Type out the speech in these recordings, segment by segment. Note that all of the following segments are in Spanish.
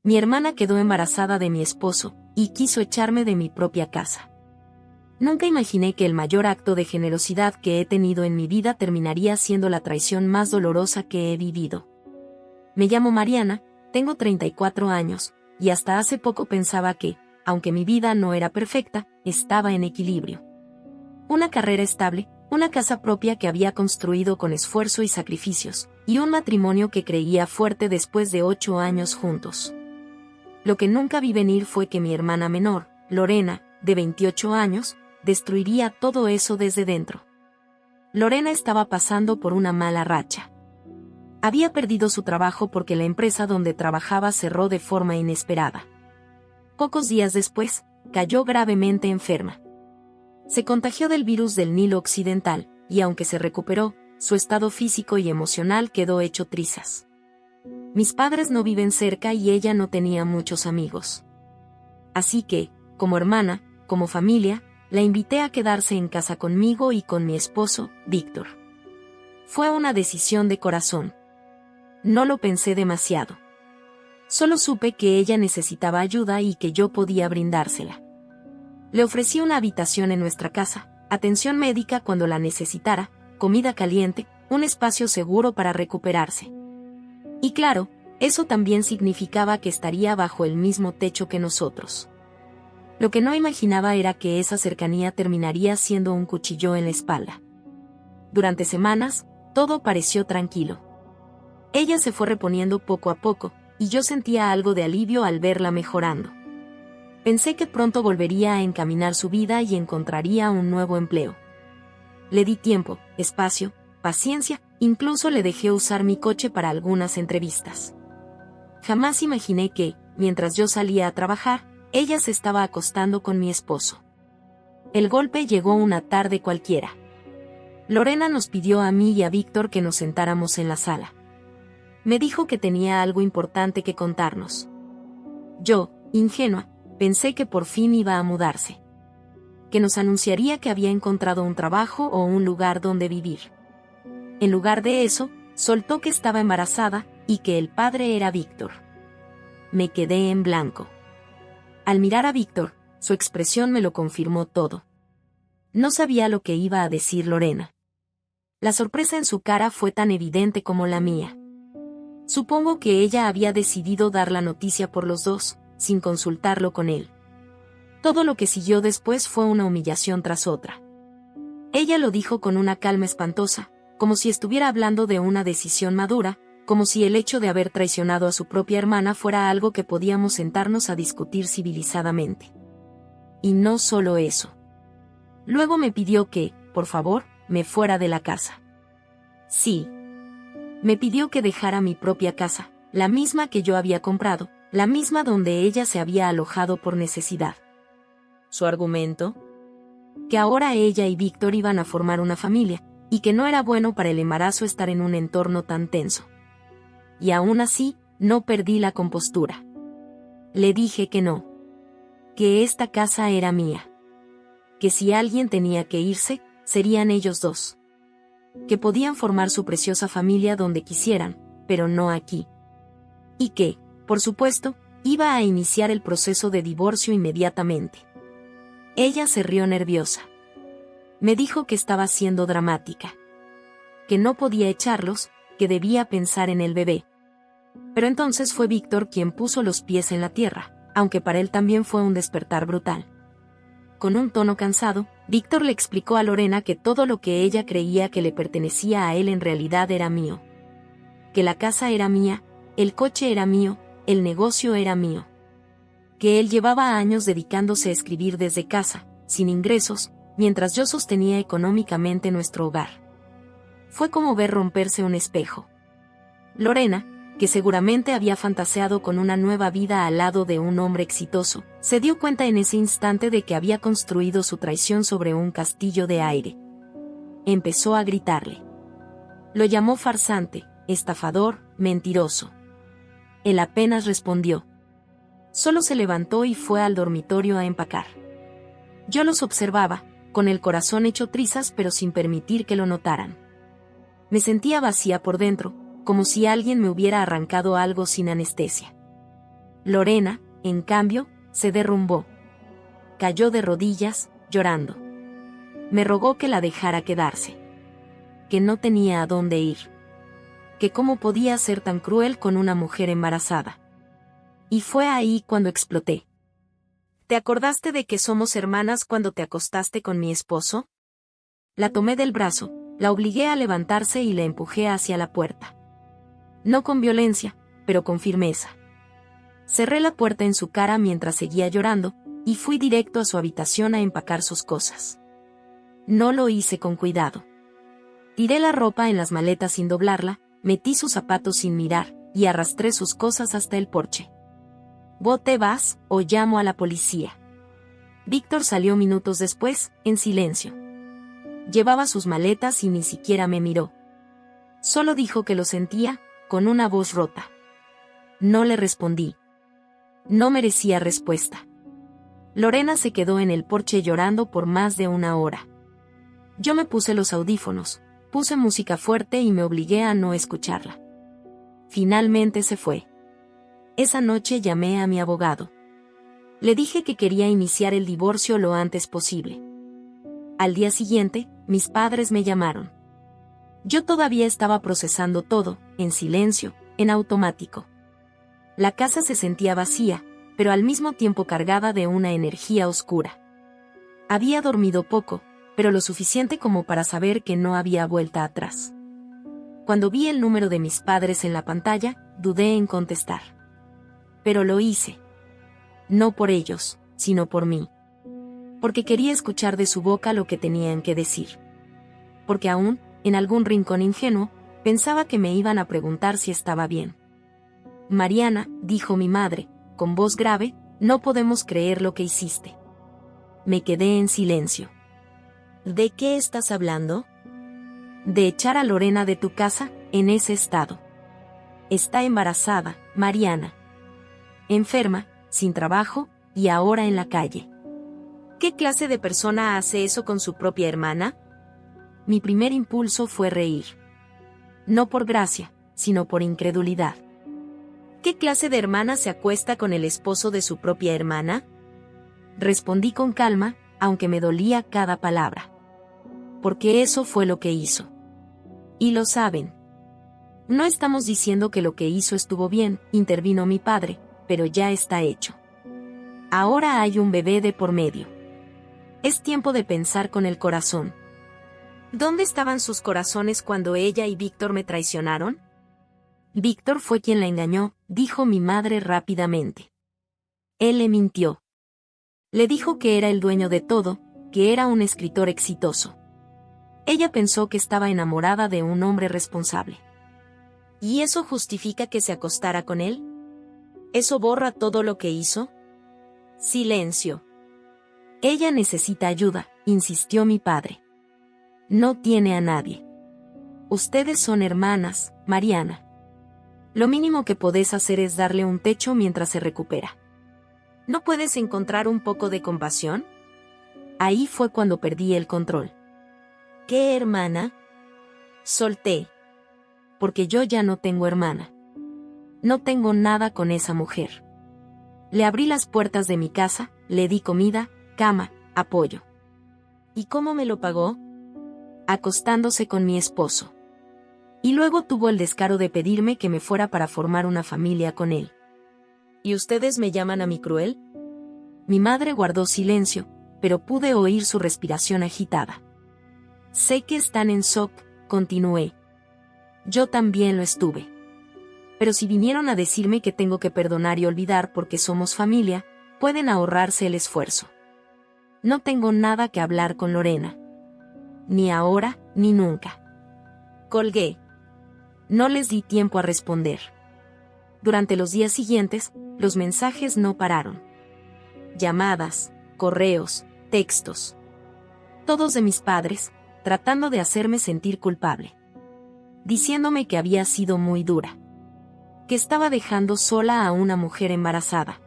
Mi hermana quedó embarazada de mi esposo, y quiso echarme de mi propia casa. Nunca imaginé que el mayor acto de generosidad que he tenido en mi vida terminaría siendo la traición más dolorosa que he vivido. Me llamo Mariana, tengo 34 años, y hasta hace poco pensaba que, aunque mi vida no era perfecta, estaba en equilibrio. Una carrera estable, una casa propia que había construido con esfuerzo y sacrificios, y un matrimonio que creía fuerte después de 8 años juntos. Lo que nunca vi venir fue que mi hermana menor, Lorena, de 28 años, destruiría todo eso desde dentro. Lorena estaba pasando por una mala racha. Había perdido su trabajo porque la empresa donde trabajaba cerró de forma inesperada. Pocos días después, cayó gravemente enferma. Se contagió del virus del Nilo Occidental, y aunque se recuperó, su estado físico y emocional quedó hecho trizas. Mis padres no viven cerca y ella no tenía muchos amigos. Así que, como hermana, como familia, la invité a quedarse en casa conmigo y con mi esposo, Víctor. Fue una decisión de corazón. No lo pensé demasiado. Solo supe que ella necesitaba ayuda y que yo podía brindársela. Le ofrecí una habitación en nuestra casa, atención médica cuando la necesitara, comida caliente, un espacio seguro para recuperarse. Y claro, eso también significaba que estaría bajo el mismo techo que nosotros. Lo que no imaginaba era que esa cercanía terminaría siendo un cuchillo en la espalda. Durante semanas, todo pareció tranquilo. Ella se fue reponiendo poco a poco, y yo sentía algo de alivio al verla mejorando. Pensé que pronto volvería a encaminar su vida y encontraría un nuevo empleo. Le di tiempo, espacio, paciencia, incluso le dejé usar mi coche para algunas entrevistas. Jamás imaginé que, mientras yo salía a trabajar, ella se estaba acostando con mi esposo. El golpe llegó una tarde cualquiera. Lorena nos pidió a mí y a Víctor que nos sentáramos en la sala. Me dijo que tenía algo importante que contarnos. Yo, ingenua, pensé que por fin iba a mudarse. Que nos anunciaría que había encontrado un trabajo o un lugar donde vivir. En lugar de eso, soltó que estaba embarazada y que el padre era Víctor. Me quedé en blanco. Al mirar a Víctor, su expresión me lo confirmó todo. No sabía lo que iba a decir Lorena. La sorpresa en su cara fue tan evidente como la mía. Supongo que ella había decidido dar la noticia por los dos, sin consultarlo con él. Todo lo que siguió después fue una humillación tras otra. Ella lo dijo con una calma espantosa, como si estuviera hablando de una decisión madura, como si el hecho de haber traicionado a su propia hermana fuera algo que podíamos sentarnos a discutir civilizadamente. Y no solo eso. Luego me pidió que, por favor, me fuera de la casa. Sí. Me pidió que dejara mi propia casa, la misma que yo había comprado, la misma donde ella se había alojado por necesidad. ¿Su argumento? Que ahora ella y Víctor iban a formar una familia, y que no era bueno para el embarazo estar en un entorno tan tenso. Y aún así, no perdí la compostura. Le dije que no. Que esta casa era mía. Que si alguien tenía que irse, serían ellos dos. Que podían formar su preciosa familia donde quisieran, pero no aquí. Y que, por supuesto, iba a iniciar el proceso de divorcio inmediatamente. Ella se rió nerviosa. Me dijo que estaba siendo dramática. Que no podía echarlos, que debía pensar en el bebé. Pero entonces fue Víctor quien puso los pies en la tierra, aunque para él también fue un despertar brutal. Con un tono cansado, Víctor le explicó a Lorena que todo lo que ella creía que le pertenecía a él en realidad era mío. Que la casa era mía, el coche era mío, el negocio era mío. Que él llevaba años dedicándose a escribir desde casa, sin ingresos, mientras yo sostenía económicamente nuestro hogar. Fue como ver romperse un espejo. Lorena, que seguramente había fantaseado con una nueva vida al lado de un hombre exitoso, se dio cuenta en ese instante de que había construido su traición sobre un castillo de aire. Empezó a gritarle. Lo llamó farsante, estafador, mentiroso. Él apenas respondió. Solo se levantó y fue al dormitorio a empacar. Yo los observaba, con el corazón hecho trizas pero sin permitir que lo notaran. Me sentía vacía por dentro, como si alguien me hubiera arrancado algo sin anestesia. Lorena, en cambio, se derrumbó. Cayó de rodillas, llorando. Me rogó que la dejara quedarse. Que no tenía a dónde ir. Que cómo podía ser tan cruel con una mujer embarazada. Y fue ahí cuando exploté. ¿Te acordaste de que somos hermanas cuando te acostaste con mi esposo? La tomé del brazo, la obligué a levantarse y la empujé hacia la puerta. No con violencia, pero con firmeza. Cerré la puerta en su cara mientras seguía llorando, y fui directo a su habitación a empacar sus cosas. No lo hice con cuidado. Tiré la ropa en las maletas sin doblarla, metí sus zapatos sin mirar, y arrastré sus cosas hasta el porche. ¿Vos te vas, o llamo a la policía? Víctor salió minutos después, en silencio. Llevaba sus maletas y ni siquiera me miró. Solo dijo que lo sentía, con una voz rota. No le respondí. No merecía respuesta. Lorena se quedó en el porche llorando por más de una hora. Yo me puse los audífonos, puse música fuerte y me obligué a no escucharla. Finalmente se fue. Esa noche llamé a mi abogado. Le dije que quería iniciar el divorcio lo antes posible. Al día siguiente, mis padres me llamaron. Yo todavía estaba procesando todo, en silencio, en automático. La casa se sentía vacía, pero al mismo tiempo cargada de una energía oscura. Había dormido poco, pero lo suficiente como para saber que no había vuelta atrás. Cuando vi el número de mis padres en la pantalla, dudé en contestar. Pero lo hice. No por ellos, sino por mí. Porque quería escuchar de su boca lo que tenían que decir. Porque aún, en algún rincón ingenuo, pensaba que me iban a preguntar si estaba bien. Mariana, dijo mi madre, con voz grave, no podemos creer lo que hiciste. Me quedé en silencio. ¿De qué estás hablando? De echar a Lorena de tu casa, en ese estado. Está embarazada, Mariana. Enferma, sin trabajo, y ahora en la calle. ¿Qué clase de persona hace eso con su propia hermana? Mi primer impulso fue reír. No por gracia, sino por incredulidad. ¿Qué clase de hermana se acuesta con el esposo de su propia hermana? Respondí con calma, aunque me dolía cada palabra. Porque eso fue lo que hizo. Y lo saben. No estamos diciendo que lo que hizo estuvo bien, intervino mi padre, pero ya está hecho. Ahora hay un bebé de por medio. Es tiempo de pensar con el corazón. ¿Dónde estaban sus corazones cuando ella y Víctor me traicionaron? Víctor fue quien la engañó, dijo mi madre rápidamente. Él le mintió. Le dijo que era el dueño de todo, que era un escritor exitoso. Ella pensó que estaba enamorada de un hombre responsable. ¿Y eso justifica que se acostara con él? ¿Eso borra todo lo que hizo? Silencio. Ella necesita ayuda, insistió mi padre. No tiene a nadie. Ustedes son hermanas, Mariana. Lo mínimo que podés hacer es darle un techo mientras se recupera. ¿No puedes encontrar un poco de compasión? Ahí fue cuando perdí el control. ¿Qué hermana? Solté. Porque yo ya no tengo hermana. No tengo nada con esa mujer. Le abrí las puertas de mi casa, le di comida, cama, apoyo. ¿Y cómo me lo pagó? Acostándose con mi esposo. Y luego tuvo el descaro de pedirme que me fuera para formar una familia con él. ¿Y ustedes me llaman a mí cruel? Mi madre guardó silencio, pero pude oír su respiración agitada. Sé que están en shock, continué. Yo también lo estuve. Pero si vinieron a decirme que tengo que perdonar y olvidar porque somos familia, pueden ahorrarse el esfuerzo. No tengo nada que hablar con Lorena. Ni ahora, ni nunca. Colgué. No les di tiempo a responder. Durante los días siguientes, los mensajes no pararon. Llamadas, correos, textos. Todos de mis padres, tratando de hacerme sentir culpable. Diciéndome que había sido muy dura. Que estaba dejando sola a una mujer embarazada.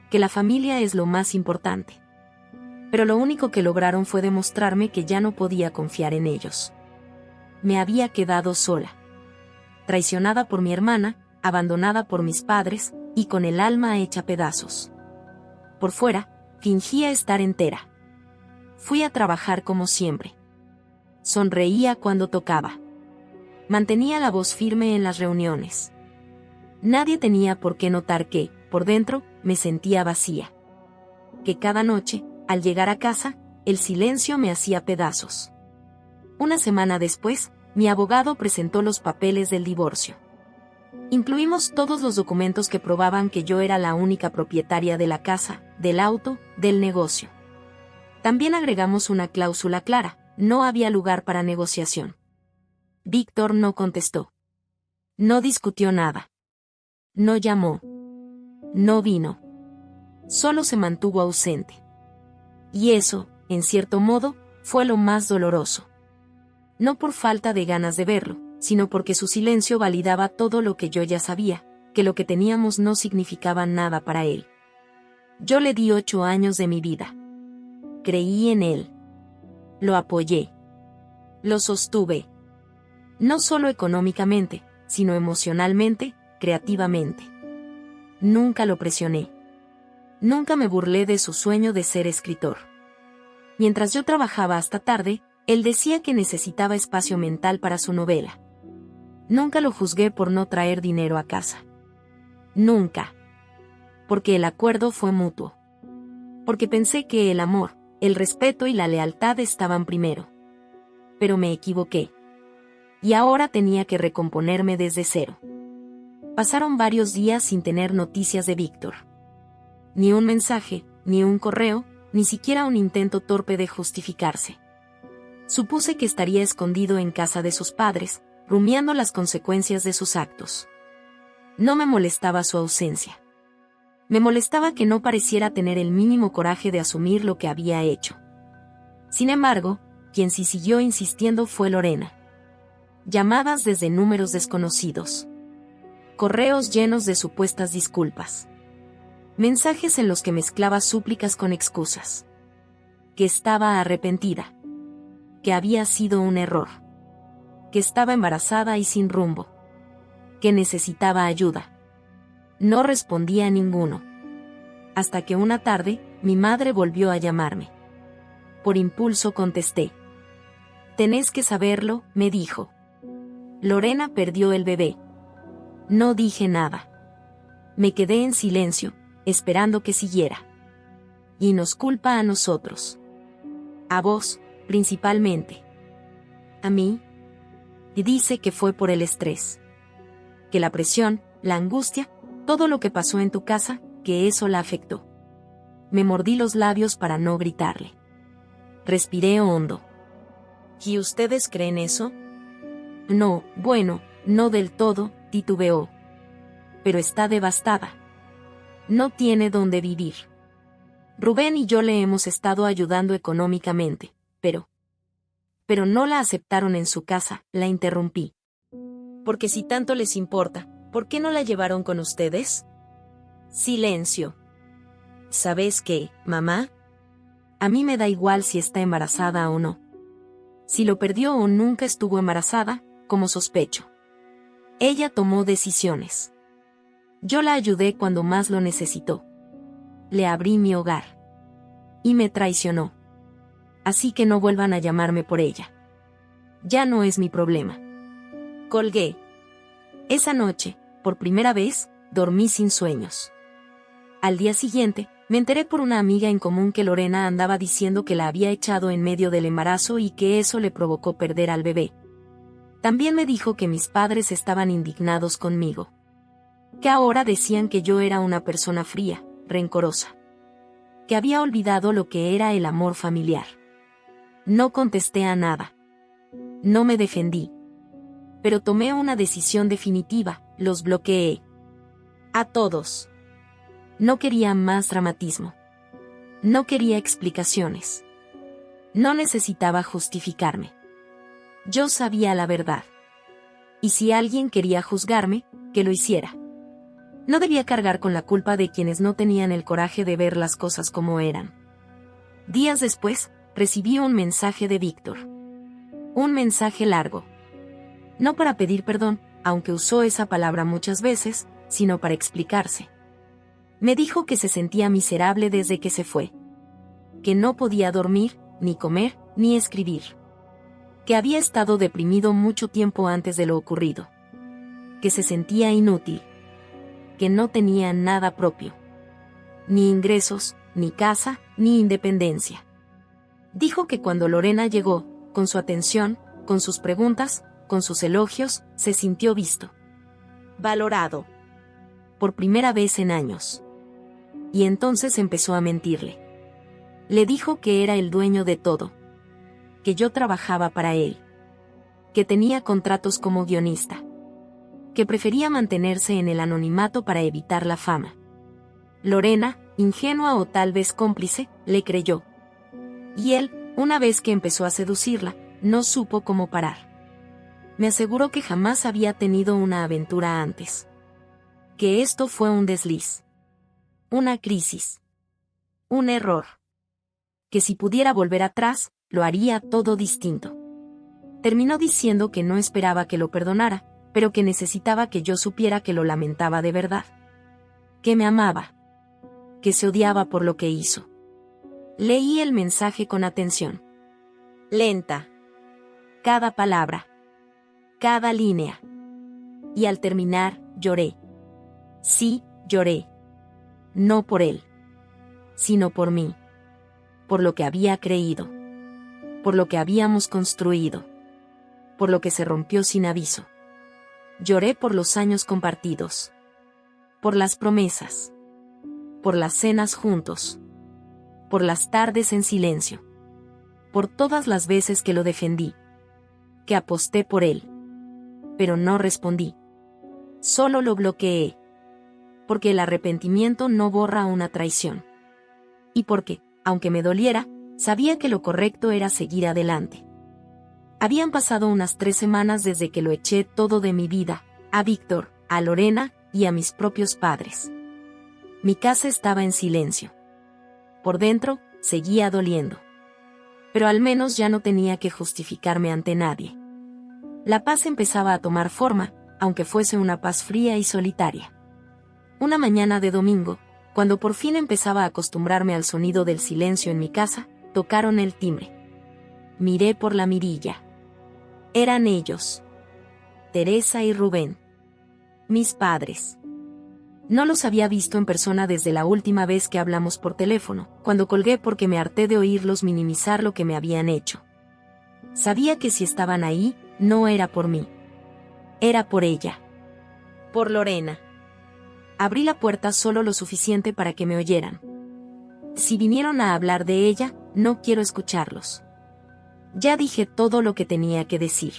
Que la familia es lo más importante. Pero lo único que lograron fue demostrarme que ya no podía confiar en ellos. Me había quedado sola. Traicionada por mi hermana, abandonada por mis padres, y con el alma hecha pedazos. Por fuera, fingía estar entera. Fui a trabajar como siempre. Sonreía cuando tocaba. Mantenía la voz firme en las reuniones. Nadie tenía por qué notar que, por dentro, me sentía vacía. Que cada noche, al llegar a casa, el silencio me hacía pedazos. Una semana después, mi abogado presentó los papeles del divorcio. Incluimos todos los documentos que probaban que yo era la única propietaria de la casa, del auto, del negocio. También agregamos una cláusula clara: no había lugar para negociación. Víctor no contestó. No discutió nada. No llamó. No vino. Solo se mantuvo ausente. Y eso, en cierto modo, fue lo más doloroso. No por falta de ganas de verlo, sino porque su silencio validaba todo lo que yo ya sabía, que lo que teníamos no significaba nada para él. Yo le di 8 años de mi vida. Creí en él. Lo apoyé. Lo sostuve. No solo económicamente, sino emocionalmente, creativamente. Nunca lo presioné. Nunca me burlé de su sueño de ser escritor. Mientras yo trabajaba hasta tarde, él decía que necesitaba espacio mental para su novela. Nunca lo juzgué por no traer dinero a casa. Nunca. Porque el acuerdo fue mutuo. Porque pensé que el amor, el respeto y la lealtad estaban primero. Pero me equivoqué. Y ahora tenía que recomponerme desde cero. Pasaron varios días sin tener noticias de Víctor. Ni un mensaje, ni un correo, ni siquiera un intento torpe de justificarse. Supuse que estaría escondido en casa de sus padres, rumiando las consecuencias de sus actos. No me molestaba su ausencia. Me molestaba que no pareciera tener el mínimo coraje de asumir lo que había hecho. Sin embargo, quien sí siguió insistiendo fue Lorena. Llamadas desde números desconocidos. Correos llenos de supuestas disculpas. Mensajes en los que mezclaba súplicas con excusas. Que estaba arrepentida. Que había sido un error. Que estaba embarazada y sin rumbo. Que necesitaba ayuda. No respondía a ninguno. Hasta que una tarde, mi madre volvió a llamarme. Por impulso contesté. «Tenés que saberlo», me dijo. Lorena perdió el bebé. No dije nada. Me quedé en silencio, esperando que siguiera. Y nos culpa a nosotros. A vos, principalmente. A mí. Y dice que fue por el estrés. Que la presión, la angustia, todo lo que pasó en tu casa, que eso la afectó. Me mordí los labios para no gritarle. Respiré hondo. ¿Y ustedes creen eso? No, bueno, no del todo, titubeó. Pero está devastada. No tiene dónde vivir. Rubén y yo le hemos estado ayudando económicamente, pero no la aceptaron en su casa, la interrumpí. Porque si tanto les importa, ¿por qué no la llevaron con ustedes? Silencio. ¿Sabes qué, mamá? A mí me da igual si está embarazada o no. Si lo perdió o nunca estuvo embarazada, como sospecho. Ella tomó decisiones. Yo la ayudé cuando más lo necesitó. Le abrí mi hogar. Y me traicionó. Así que no vuelvan a llamarme por ella. Ya no es mi problema. Colgué. Esa noche, por primera vez, dormí sin sueños. Al día siguiente, me enteré por una amiga en común que Lorena andaba diciendo que la había echado en medio del embarazo y que eso le provocó perder al bebé. También me dijo que mis padres estaban indignados conmigo. Que ahora decían que yo era una persona fría, rencorosa. Que había olvidado lo que era el amor familiar. No contesté a nada. No me defendí. Pero tomé una decisión definitiva, los bloqueé. A todos. No quería más dramatismo. No quería explicaciones. No necesitaba justificarme. Yo sabía la verdad. Y si alguien quería juzgarme, que lo hiciera. No debía cargar con la culpa de quienes no tenían el coraje de ver las cosas como eran. Días después, recibí un mensaje de Víctor. Un mensaje largo. No para pedir perdón, aunque usó esa palabra muchas veces, sino para explicarse. Me dijo que se sentía miserable desde que se fue. Que no podía dormir, ni comer, ni escribir. Que había estado deprimido mucho tiempo antes de lo ocurrido. Que se sentía inútil. Que no tenía nada propio. Ni ingresos, ni casa, ni independencia. Dijo que cuando Lorena llegó, con su atención, con sus preguntas, con sus elogios, se sintió visto. Valorado. Por primera vez en años. Y entonces empezó a mentirle. Le dijo que era el dueño de todo. Que yo trabajaba para él. Que tenía contratos como guionista. Que prefería mantenerse en el anonimato para evitar la fama. Lorena, ingenua o tal vez cómplice, le creyó. Y él, una vez que empezó a seducirla, no supo cómo parar. Me aseguró que jamás había tenido una aventura antes. Que esto fue un desliz. Una crisis. Un error. Que si pudiera volver atrás, lo haría todo distinto. Terminó diciendo que no esperaba que lo perdonara, pero que necesitaba que yo supiera que lo lamentaba de verdad. Que me amaba. Que se odiaba por lo que hizo. Leí el mensaje con atención. Lenta. Cada palabra. Cada línea. Y al terminar, lloré. Sí, lloré. No por él. Sino por mí. Por lo que había creído. Por lo que habíamos construido. Por lo que se rompió sin aviso. Lloré por los años compartidos. Por las promesas. Por las cenas juntos. Por las tardes en silencio. Por todas las veces que lo defendí. Que aposté por él. Pero no respondí. Solo lo bloqueé. Porque el arrepentimiento no borra una traición. Y porque, aunque me doliera, sabía que lo correcto era seguir adelante. Habían pasado unas 3 semanas desde que lo eché todo de mi vida, a Víctor, a Lorena y a mis propios padres. Mi casa estaba en silencio. Por dentro, seguía doliendo. Pero al menos ya no tenía que justificarme ante nadie. La paz empezaba a tomar forma, aunque fuese una paz fría y solitaria. Una mañana de domingo, cuando por fin empezaba a acostumbrarme al sonido del silencio en mi casa, tocaron el timbre. Miré por la mirilla. Eran ellos. Teresa y Rubén. Mis padres. No los había visto en persona desde la última vez que hablamos por teléfono, cuando colgué porque me harté de oírlos minimizar lo que me habían hecho. Sabía que si estaban ahí, no era por mí. Era por ella. Por Lorena. Abrí la puerta solo lo suficiente para que me oyeran. Si vinieron a hablar de ella, no quiero escucharlos. Ya dije todo lo que tenía que decir.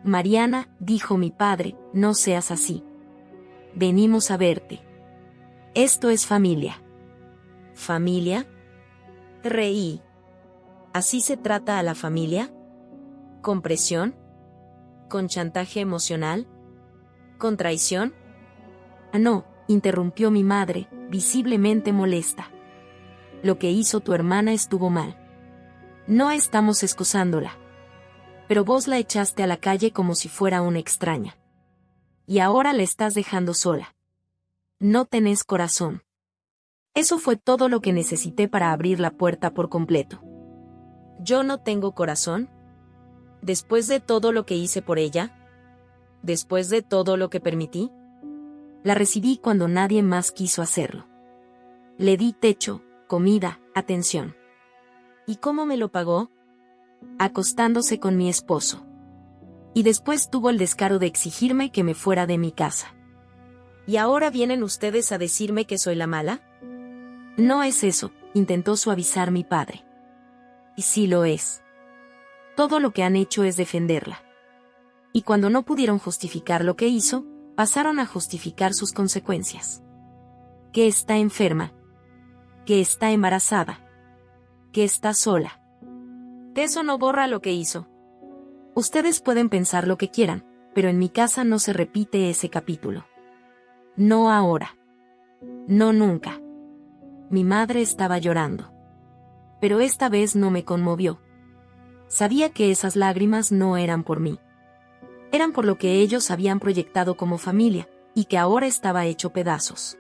Mariana, dijo mi padre, no seas así. Venimos a verte. Esto es familia. ¿Familia? Reí. ¿Así se trata a la familia? ¿Con presión? ¿Con chantaje emocional? ¿Con traición? No, interrumpió mi madre, visiblemente molesta. Lo que hizo tu hermana estuvo mal. No estamos excusándola. Pero vos la echaste a la calle como si fuera una extraña. Y ahora la estás dejando sola. No tenés corazón. Eso fue todo lo que necesité para abrir la puerta por completo. ¿Yo no tengo corazón? ¿Después de todo lo que hice por ella? ¿Después de todo lo que permití? La recibí cuando nadie más quiso hacerlo. Le di techo, comida, atención. ¿Y cómo me lo pagó? Acostándose con mi esposo. Y después tuvo el descaro de exigirme que me fuera de mi casa. ¿Y ahora vienen ustedes a decirme que soy la mala? No es eso, intentó suavizar mi padre. Y sí lo es. Todo lo que han hecho es defenderla. Y cuando no pudieron justificar lo que hizo, pasaron a justificar sus consecuencias. Que está enferma. Que está embarazada. Que está sola. Eso no borra lo que hizo. Ustedes pueden pensar lo que quieran, pero en mi casa no se repite ese capítulo. No ahora. No nunca. Mi madre estaba llorando. Pero esta vez no me conmovió. Sabía que esas lágrimas no eran por mí. Eran por lo que ellos habían proyectado como familia, y que ahora estaba hecho pedazos.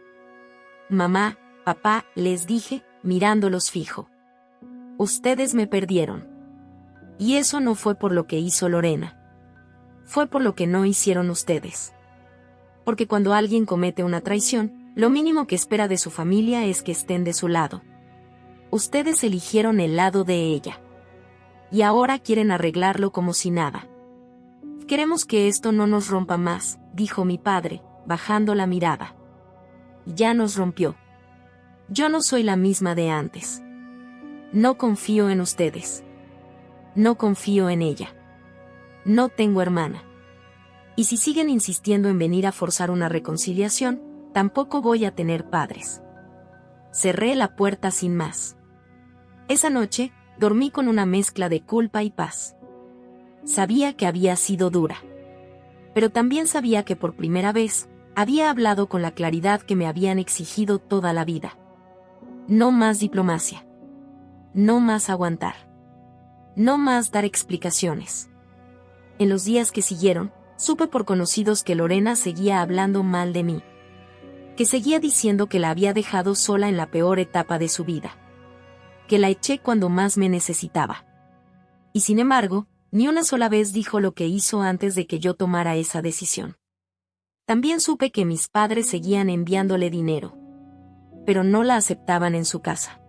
mamá, papá, les dije, mirándolos fijo. Ustedes me perdieron. Y eso no fue por lo que hizo Lorena. Fue por lo que no hicieron ustedes. Porque cuando alguien comete una traición, lo mínimo que espera de su familia es que estén de su lado. Ustedes eligieron el lado de ella. Y ahora quieren arreglarlo como si nada. Queremos que esto no nos rompa más, dijo mi padre, bajando la mirada. Ya nos rompió. Yo no soy la misma de antes. No confío en ustedes. No confío en ella. No tengo hermana. Y si siguen insistiendo en venir a forzar una reconciliación, tampoco voy a tener padres. Cerré la puerta sin más. Esa noche, dormí con una mezcla de culpa y paz. Sabía que había sido dura. Pero también sabía que por primera vez, había hablado con la claridad que me habían exigido toda la vida. No más diplomacia. No más aguantar. No más dar explicaciones. En los días que siguieron, supe por conocidos que Lorena seguía hablando mal de mí. Que seguía diciendo que la había dejado sola en la peor etapa de su vida. Que la eché cuando más me necesitaba. Y sin embargo, ni una sola vez dijo lo que hizo antes de que yo tomara esa decisión. También supe que mis padres seguían enviándole dinero. Pero no la aceptaban en su casa.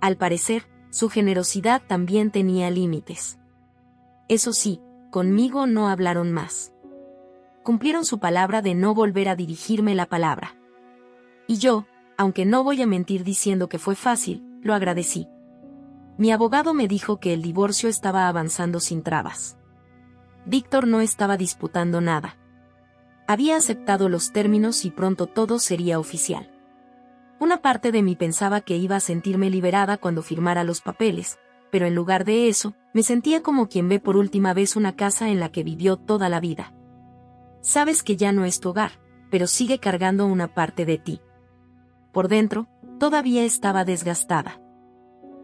Al parecer, su generosidad también tenía límites. Eso sí, conmigo no hablaron más. Cumplieron su palabra de no volver a dirigirme la palabra. Y yo, aunque no voy a mentir diciendo que fue fácil, lo agradecí. Mi abogado me dijo que el divorcio estaba avanzando sin trabas. Víctor no estaba disputando nada. Había aceptado los términos y pronto todo sería oficial. Una parte de mí pensaba que iba a sentirme liberada cuando firmara los papeles, pero en lugar de eso, me sentía como quien ve por última vez una casa en la que vivió toda la vida. Sabes que ya no es tu hogar, pero sigue cargando una parte de ti. Por dentro, todavía estaba desgastada.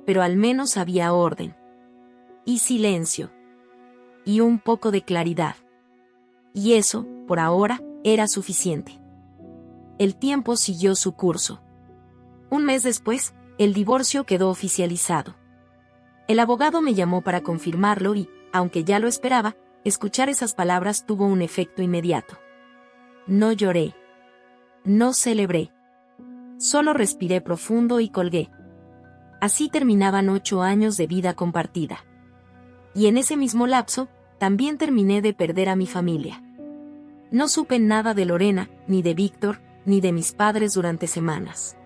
Pero al menos había orden. Y silencio. Y un poco de claridad. Y eso, por ahora, era suficiente. El tiempo siguió su curso. Un mes después, el divorcio quedó oficializado. El abogado me llamó para confirmarlo y, aunque ya lo esperaba, escuchar esas palabras tuvo un efecto inmediato. No lloré. No celebré. Solo respiré profundo y colgué. Así terminaban 8 años de vida compartida. Y en ese mismo lapso, también terminé de perder a mi familia. No supe nada de Lorena, ni de Víctor, ni de mis padres durante semanas.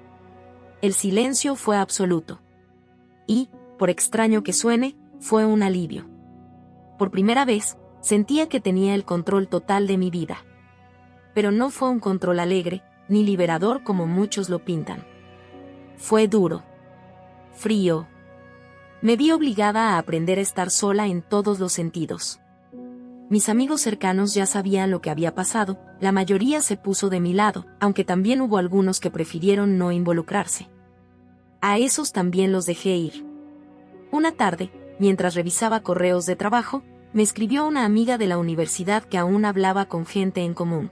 El silencio fue absoluto. Y, por extraño que suene, fue un alivio. Por primera vez, sentía que tenía el control total de mi vida. Pero no fue un control alegre, ni liberador como muchos lo pintan. Fue duro. Frío. Me vi obligada a aprender a estar sola en todos los sentidos. Mis amigos cercanos ya sabían lo que había pasado, la mayoría se puso de mi lado, aunque también hubo algunos que prefirieron no involucrarse. A esos también los dejé ir. Una tarde, mientras revisaba correos de trabajo, me escribió una amiga de la universidad que aún hablaba con gente en común.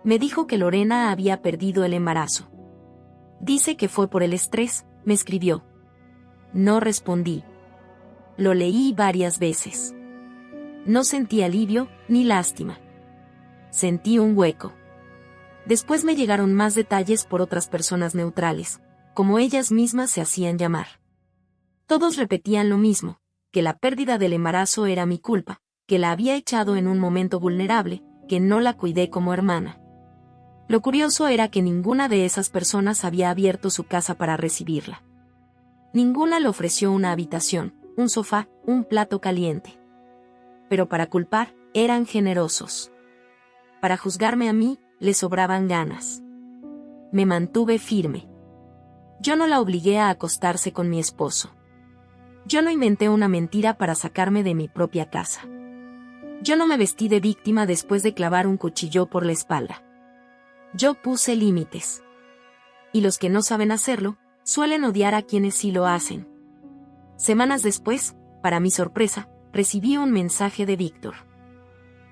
Me dijo que Lorena había perdido el embarazo. Dice que fue por el estrés, me escribió. No respondí. Lo leí varias veces. No sentí alivio, ni lástima. Sentí un hueco. Después me llegaron más detalles por otras personas neutrales, como ellas mismas se hacían llamar. Todos repetían lo mismo, que la pérdida del embarazo era mi culpa, que la había echado en un momento vulnerable, que no la cuidé como hermana. Lo curioso era que ninguna de esas personas había abierto su casa para recibirla. Ninguna le ofreció una habitación, un sofá, un plato caliente. Pero para culpar, eran generosos. Para juzgarme a mí, le sobraban ganas. Me mantuve firme. Yo no la obligué a acostarse con mi esposo. Yo no inventé una mentira para sacarme de mi propia casa. Yo no me vestí de víctima después de clavar un cuchillo por la espalda. Yo puse límites. Y los que no saben hacerlo, suelen odiar a quienes sí lo hacen. Semanas después, para mi sorpresa, recibí un mensaje de Víctor.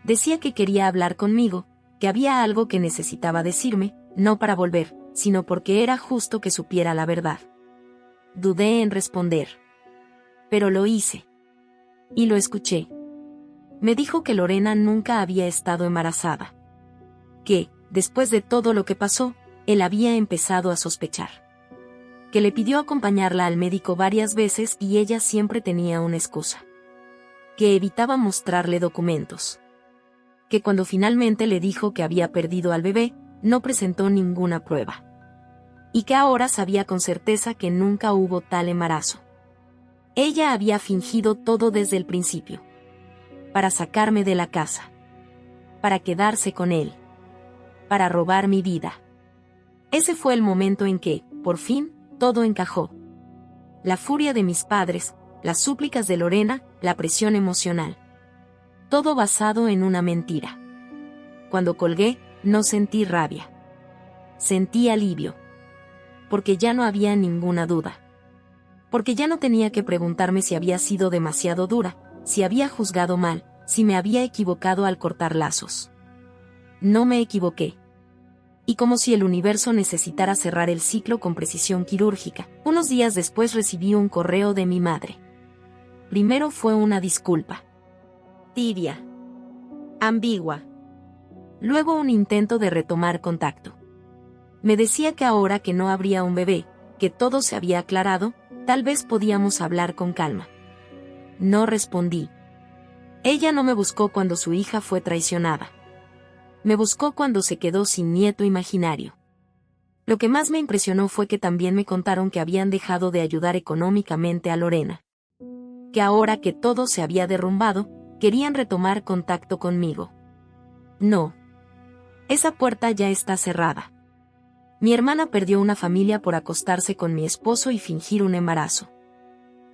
Decía que quería hablar conmigo, que había algo que necesitaba decirme, no para volver, sino porque era justo que supiera la verdad. Dudé en responder. Pero lo hice. Y lo escuché. Me dijo que Lorena nunca había estado embarazada. Que, después de todo lo que pasó, él había empezado a sospechar. Que le pidió acompañarla al médico varias veces y ella siempre tenía una excusa. Que evitaba mostrarle documentos. Que cuando finalmente le dijo que había perdido al bebé, no presentó ninguna prueba. Y que ahora sabía con certeza que nunca hubo tal embarazo. Ella había fingido todo desde el principio. Para sacarme de la casa. Para quedarse con él. Para robar mi vida. Ese fue el momento en que, por fin, todo encajó. La furia de mis padres, las súplicas de Lorena, la presión emocional. Todo basado en una mentira. Cuando colgué, no sentí rabia. Sentí alivio. Porque ya no había ninguna duda. Porque ya no tenía que preguntarme si había sido demasiado dura, si había juzgado mal, si me había equivocado al cortar lazos. No me equivoqué. Y como si el universo necesitara cerrar el ciclo con precisión quirúrgica, unos días después recibí un correo de mi madre. Primero fue una disculpa. Tibia. Ambigua. Luego un intento de retomar contacto. Me decía que ahora que no habría un bebé, que todo se había aclarado, tal vez podíamos hablar con calma. No respondí. Ella no me buscó cuando su hija fue traicionada. Me buscó cuando se quedó sin nieto imaginario. Lo que más me impresionó fue que también me contaron que habían dejado de ayudar económicamente a Lorena. Que ahora que todo se había derrumbado, querían retomar contacto conmigo. No. Esa puerta ya está cerrada. Mi hermana perdió una familia por acostarse con mi esposo y fingir un embarazo.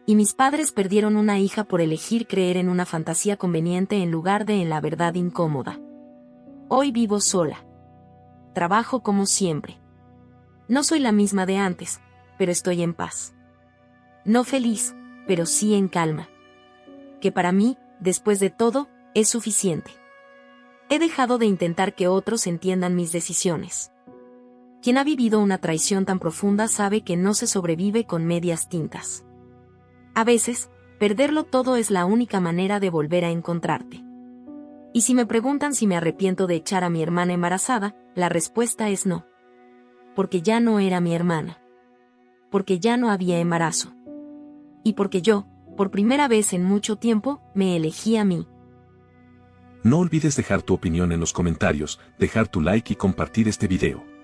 Y mis padres perdieron una hija por elegir creer en una fantasía conveniente en lugar de en la verdad incómoda. Hoy vivo sola. Trabajo como siempre. No soy la misma de antes, pero estoy en paz. No feliz, pero sí en calma. Que para mí, después de todo, es suficiente. He dejado de intentar que otros entiendan mis decisiones. Quien ha vivido una traición tan profunda sabe que no se sobrevive con medias tintas. A veces, perderlo todo es la única manera de volver a encontrarte. Y si me preguntan si me arrepiento de echar a mi hermana embarazada, la respuesta es no. Porque ya no era mi hermana. Porque ya no había embarazo. Y porque yo, por primera vez en mucho tiempo, me elegí a mí. No olvides dejar tu opinión en los comentarios, dejar tu like y compartir este video.